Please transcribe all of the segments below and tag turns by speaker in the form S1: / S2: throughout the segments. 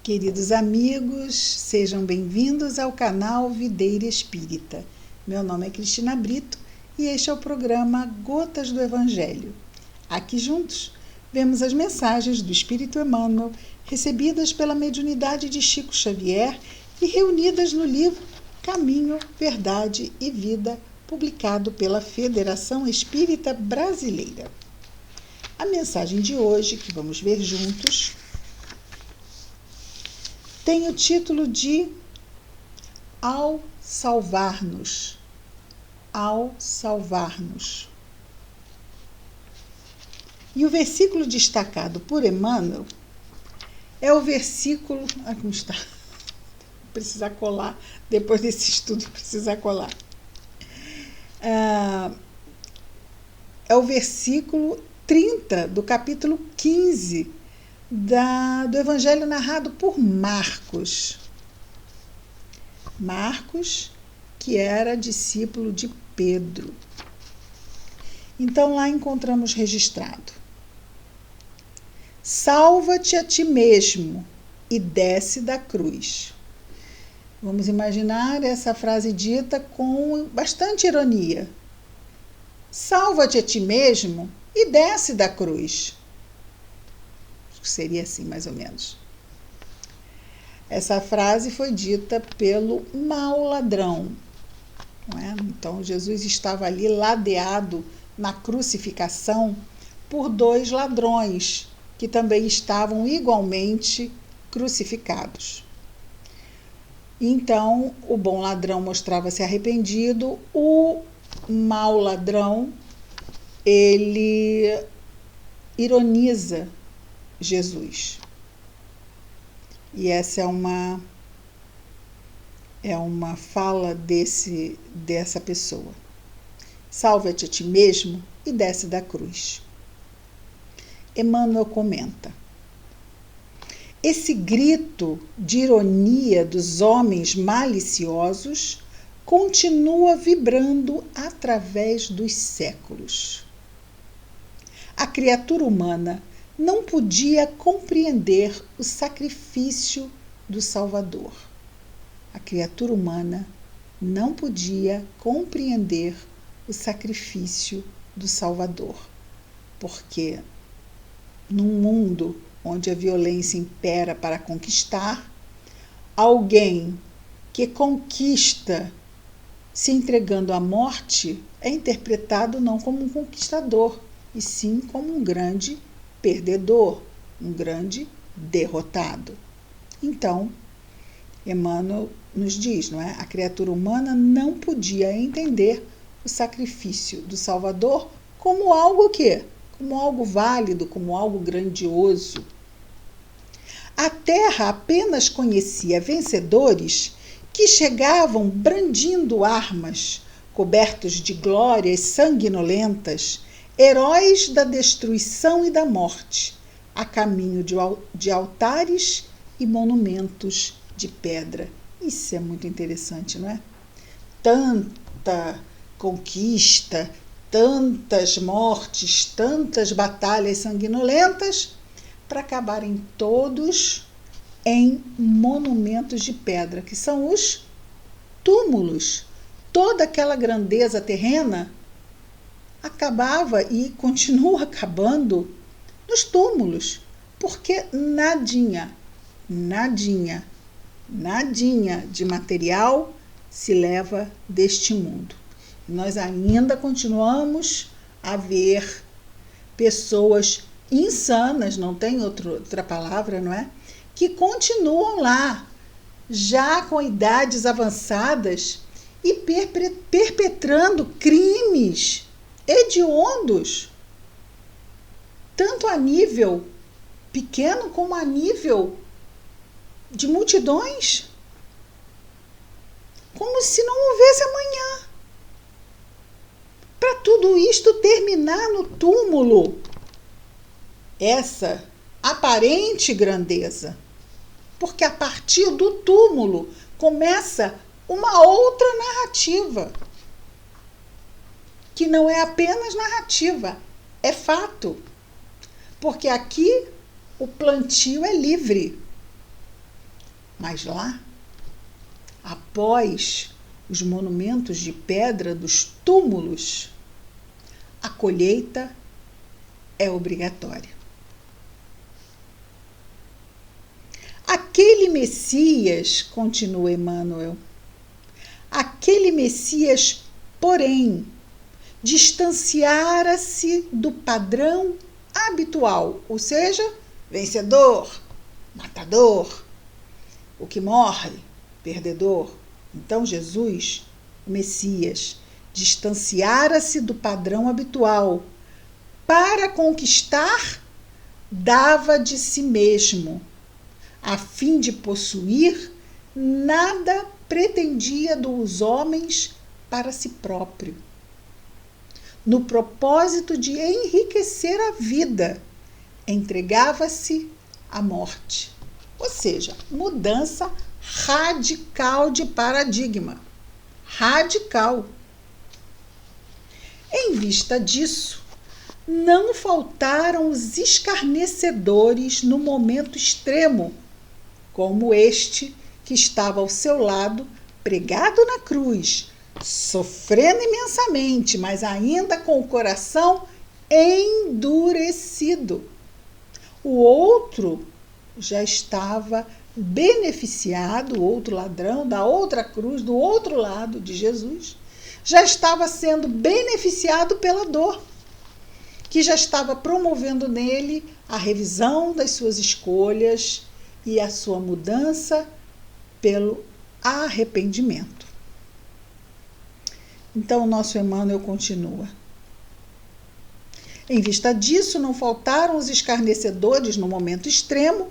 S1: Queridos amigos, sejam bem-vindos ao canal Videira Espírita. Meu nome é Cristina Brito e este é o programa Gotas do Evangelho. Aqui juntos, vemos as mensagens do Espírito Emmanuel recebidas pela mediunidade de Chico Xavier e reunidas no livro Caminho, Verdade e Vida, publicado pela Federação Espírita Brasileira. A mensagem de hoje, que vamos ver juntos, tem o título de Ao Salvar-nos. Ao Salvar-nos. E o versículo destacado por Emmanuel é o versículo... como está? Precisar colar. Depois desse estudo, precisar colar. É o versículo 30 do capítulo 15 do Evangelho narrado por Marcos. Marcos, que era discípulo de Pedro. Então, lá encontramos registrado: salva-te a ti mesmo e desce da cruz. Vamos imaginar essa frase dita com bastante ironia. Salva-te a ti mesmo e desce da cruz. Seria assim, mais ou menos. Essa frase foi dita pelo mau ladrão. Não é? Então, Jesus estava ali ladeado na crucificação por dois ladrões que também estavam igualmente crucificados. Então, o bom ladrão mostrava-se arrependido, o mau ladrão, ele ironiza Jesus. E essa é uma fala dessa pessoa. Salva-te a ti mesmo e desce da cruz. Emmanuel comenta: esse grito de ironia dos homens maliciosos continua vibrando através dos séculos. A criatura humana não podia compreender o sacrifício do Salvador. A criatura humana não podia compreender o sacrifício do Salvador, porque num mundo onde a violência impera para conquistar, alguém que conquista se entregando à morte é interpretado não como um conquistador, e sim como um grande perdedor, um grande derrotado. Então, Emmanuel nos diz, não é? A criatura humana não podia entender o sacrifício do Salvador como algo quê? Como algo válido, como algo grandioso. A terra apenas conhecia vencedores que chegavam brandindo armas, cobertos de glórias sanguinolentas, heróis da destruição e da morte, a caminho de altares e monumentos de pedra. Isso é muito interessante, não é? Tanta conquista, tantas mortes, tantas batalhas sanguinolentas, para acabarem todos em monumentos de pedra, que são os túmulos. Toda aquela grandeza terrena acabava e continua acabando nos túmulos, porque nadinha de material se leva deste mundo. Nós ainda continuamos a ver pessoas insanas, não tem outra palavra, não é? Que continuam lá, já com idades avançadas e perpetrando crimes hediondos, tanto a nível pequeno como a nível de multidões, como se não houvesse amanhã. Para tudo isto terminar no túmulo, essa aparente grandeza, porque a partir do túmulo começa uma outra narrativa, que não é apenas narrativa, é fato. Porque aqui o plantio é livre. Mas lá, após os monumentos de pedra dos túmulos, a colheita é obrigatória. Aquele Messias, continua Emmanuel, aquele Messias, porém, distanciara-se do padrão habitual, ou seja, vencedor, matador, o que morre, perdedor. Então Jesus, o Messias, distanciara-se do padrão habitual. Para conquistar, dava de si mesmo. A fim de possuir, nada pretendia dos homens para si próprio. No propósito de enriquecer a vida, entregava-se à morte. Ou seja, mudança radical de paradigma. Radical. Em vista disso, não faltaram os escarnecedores no momento extremo, como este que estava ao seu lado, pregado na cruz, sofrendo imensamente, mas ainda com o coração endurecido. O outro já estava beneficiado, o outro ladrão da outra cruz, do outro lado de Jesus, já estava sendo beneficiado pela dor, que já estava promovendo nele a revisão das suas escolhas e a sua mudança pelo arrependimento. Então, o nosso Emmanuel continua. Em vista disso, não faltaram os escarnecedores no momento extremo,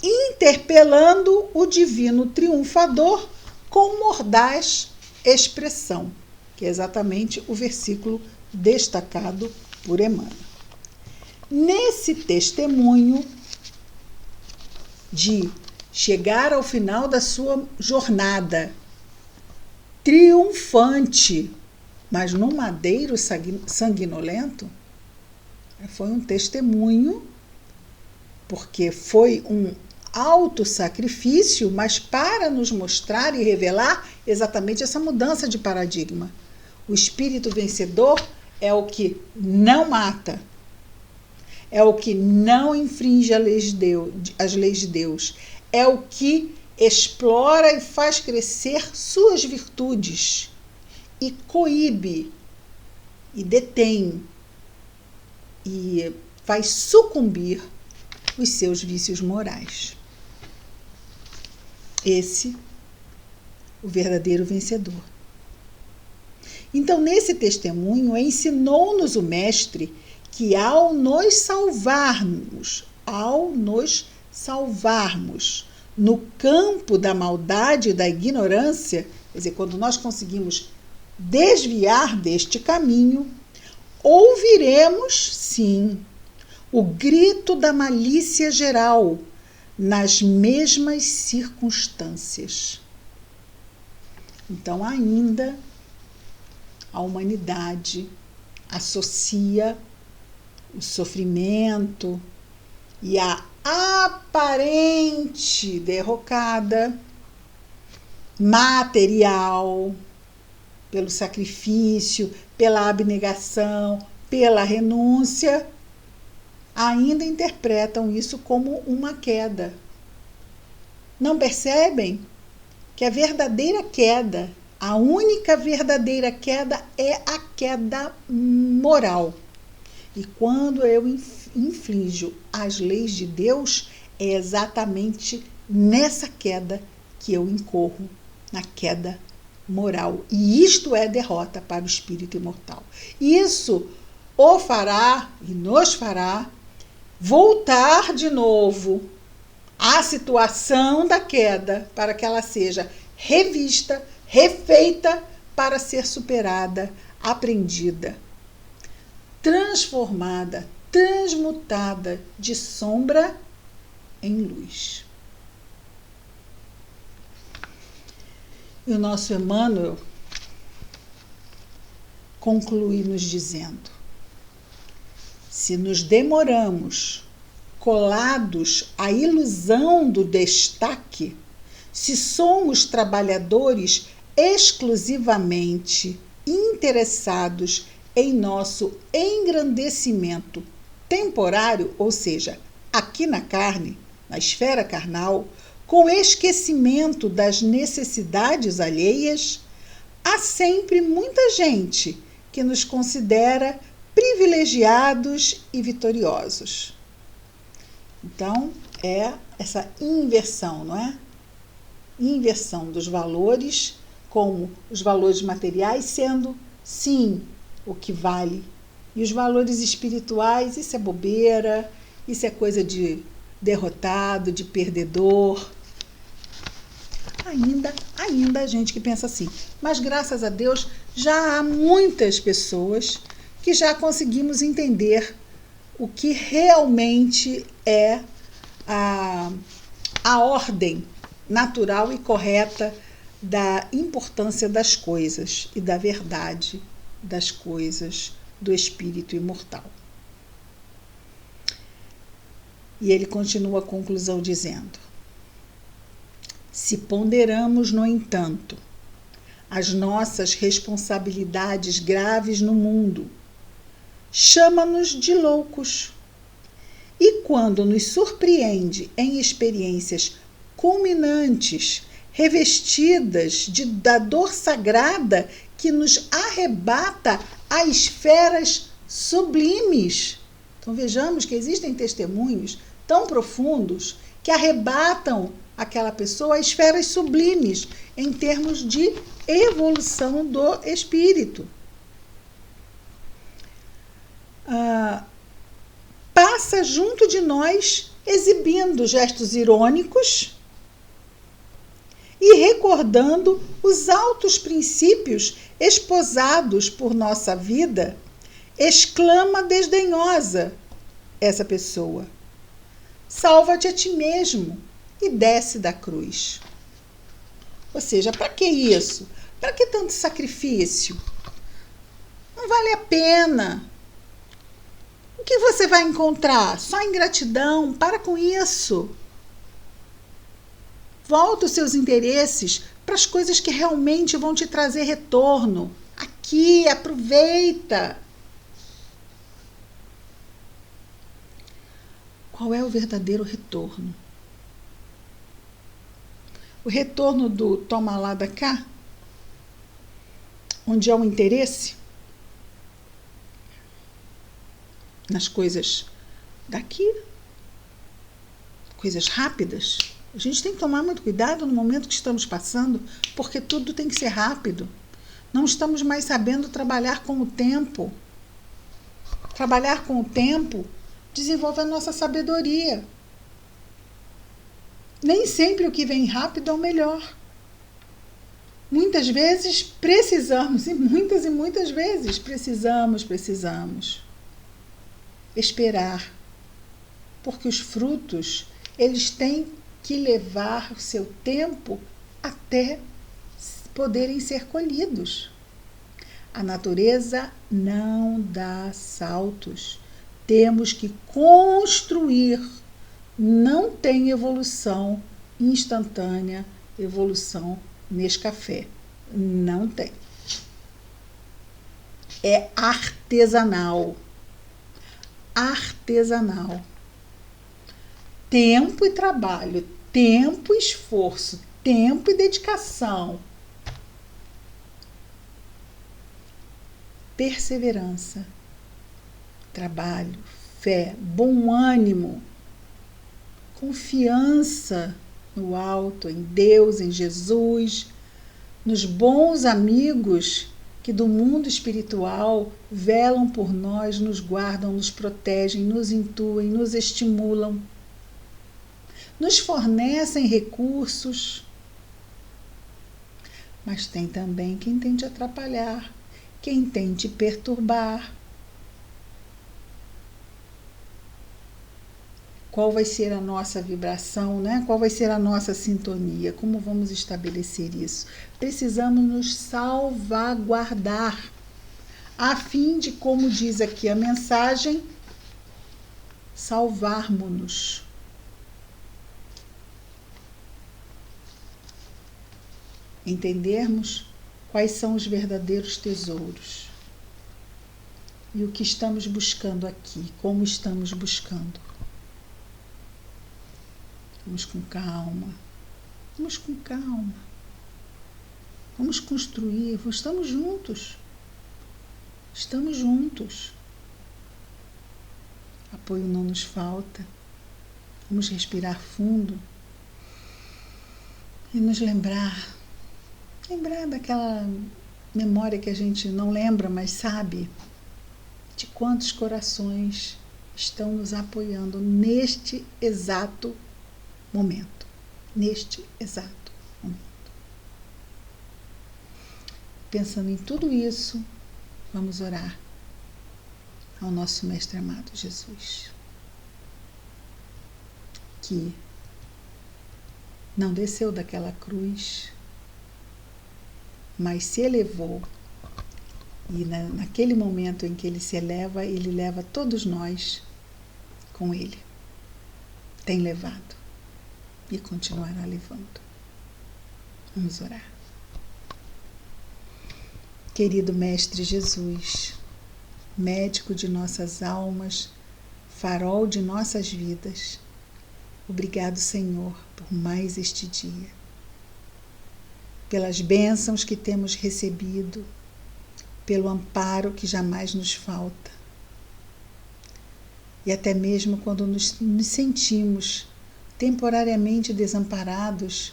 S1: interpelando o divino triunfador com mordaz expressão, que é exatamente o versículo destacado por Emmanuel. Nesse testemunho de chegar ao final da sua jornada triunfante, mas num madeiro sanguinolento, foi um testemunho, porque foi um autossacrifício, mas para nos mostrar e revelar exatamente essa mudança de paradigma. O espírito vencedor é o que não mata, é o que não infringe as leis de Deus, é o que explora e faz crescer suas virtudes e coíbe e detém e faz sucumbir os seus vícios morais. Esse, o verdadeiro vencedor. Então, nesse testemunho, ensinou-nos o Mestre que ao nos salvarmos no campo da maldade e da ignorância, quer dizer, quando nós conseguimos desviar deste caminho, ouviremos, sim, o grito da malícia geral nas mesmas circunstâncias. Então, ainda a humanidade associa o sofrimento e a aparente derrocada material pelo sacrifício, pela abnegação, pela renúncia, ainda interpretam isso como uma queda. Não percebem que a verdadeira queda, a única verdadeira queda é a queda moral. E quando eu infrinjo as leis de Deus, é exatamente nessa queda que eu incorro, na queda moral. E isto é derrota para o espírito imortal. Isso o fará e nos fará voltar de novo à situação da queda, para que ela seja revista, refeita, para ser superada, aprendida, transformada, transmutada de sombra em luz. E o nosso Emmanuel conclui nos dizendo: se nos demoramos colados à ilusão do destaque, se somos trabalhadores exclusivamente interessados em nosso engrandecimento temporário, ou seja, aqui na carne, na esfera carnal, com esquecimento das necessidades alheias, há sempre muita gente que nos considera privilegiados e vitoriosos. Então, é essa inversão, não é? Inversão dos valores, como os valores materiais sendo, sim, o que vale. E os valores espirituais, isso é bobeira, isso é coisa de derrotado, de perdedor. Ainda há gente que pensa assim. Mas, graças a Deus, já há muitas pessoas que já conseguimos entender o que realmente é a ordem natural e correta da importância das coisas e da verdade das coisas do espírito imortal. E ele continua a conclusão dizendo: se ponderamos, no entanto, as nossas responsabilidades graves no mundo, chama-nos de loucos. E quando nos surpreende em experiências culminantes, revestidas da dor sagrada que nos arrebata a esferas sublimes. Então vejamos que existem testemunhos tão profundos que arrebatam aquela pessoa a esferas sublimes em termos de evolução do espírito. Passa junto de nós exibindo gestos irônicos e recordando os altos princípios esposados por nossa vida, exclama desdenhosa essa pessoa: salva-te a ti mesmo e desce da cruz. Ou seja, para que isso? Para que tanto sacrifício? Não vale a pena. O que você vai encontrar? Só ingratidão. Para com isso. Volta os seus interesses para as coisas que realmente vão te trazer retorno. Aqui, aproveita. Qual é o verdadeiro retorno? O retorno do toma lá da cá, onde há um interesse nas coisas daqui, coisas rápidas. A gente tem que tomar muito cuidado no momento que estamos passando, porque tudo tem que ser rápido. Não estamos mais sabendo trabalhar com o tempo. Trabalhar com o tempo desenvolve a nossa sabedoria. Nem sempre o que vem rápido é o melhor. Muitas vezes precisamos, e muitas vezes precisamos esperar, porque os frutos, eles têm que levar o seu tempo até poderem ser colhidos. A natureza não dá saltos. Temos que construir. Não tem evolução instantânea, evolução Nescafé. Não tem. É artesanal. Artesanal. Tempo e trabalho, tempo e esforço, tempo e dedicação. Perseverança, trabalho, fé, bom ânimo, confiança no alto, em Deus, em Jesus, nos bons amigos que do mundo espiritual velam por nós, nos guardam, nos protegem, nos intuem, nos estimulam, nos fornecem recursos. Mas tem também quem tente atrapalhar, quem tente perturbar. Qual vai ser a nossa vibração, né? Qual vai ser a nossa sintonia? Como vamos estabelecer isso? Precisamos nos salvaguardar, a fim de, como diz aqui a mensagem, salvarmos-nos. entendermos quais são os verdadeiros tesouros e o que estamos buscando aqui, como estamos buscando. Vamos com calma, vamos com calma, vamos construir, estamos juntos, apoio não nos falta, vamos respirar fundo e nos lembrar daquela memória que a gente não lembra, mas sabe de quantos corações estão nos apoiando neste exato momento. Pensando em tudo isso, vamos orar ao nosso Mestre amado Jesus, que não desceu daquela cruz, mas se elevou. E naquele momento em que ele se eleva, ele leva todos nós com ele. Tem levado e continuará levando. Vamos orar. Querido Mestre Jesus, médico de nossas almas, farol de nossas vidas, obrigado, Senhor, por mais este dia, pelas bênçãos que temos recebido, pelo amparo que jamais nos falta. E até mesmo quando nos sentimos temporariamente desamparados,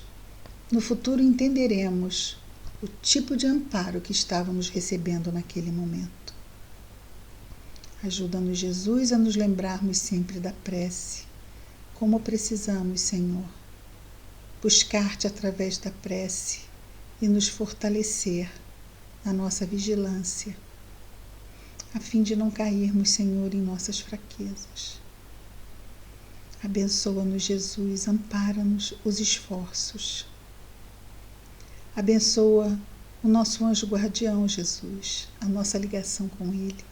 S1: no futuro entenderemos o tipo de amparo que estávamos recebendo naquele momento. Ajuda-nos, Jesus, a nos lembrarmos sempre da prece, como precisamos, Senhor, buscar-te através da prece e nos fortalecer na nossa vigilância, a fim de não cairmos, Senhor, em nossas fraquezas. Abençoa-nos, Jesus, ampara-nos os esforços. Abençoa o nosso anjo guardião, Jesus, a nossa ligação com ele.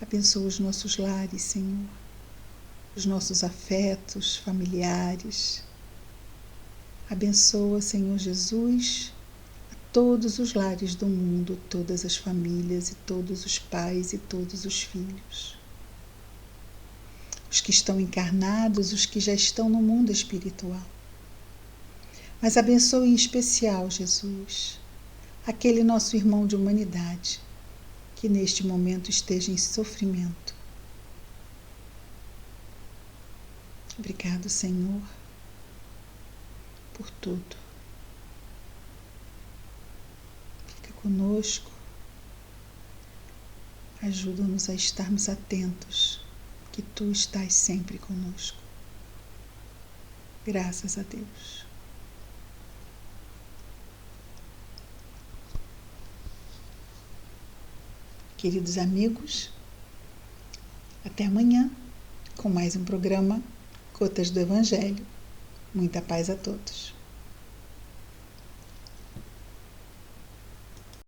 S1: Abençoa os nossos lares, Senhor, os nossos afetos familiares. Abençoa, Senhor Jesus, todos os lares do mundo, todas as famílias e todos os pais e todos os filhos. Os que estão encarnados, os que já estão no mundo espiritual. Mas abençoe em especial, Jesus, aquele nosso irmão de humanidade que neste momento esteja em sofrimento. Obrigado, Senhor, por tudo. Conosco, ajuda-nos a estarmos atentos, que Tu estás sempre conosco. Graças a Deus. Queridos amigos, até amanhã com mais um programa Gotas do Evangelho. Muita paz a todos.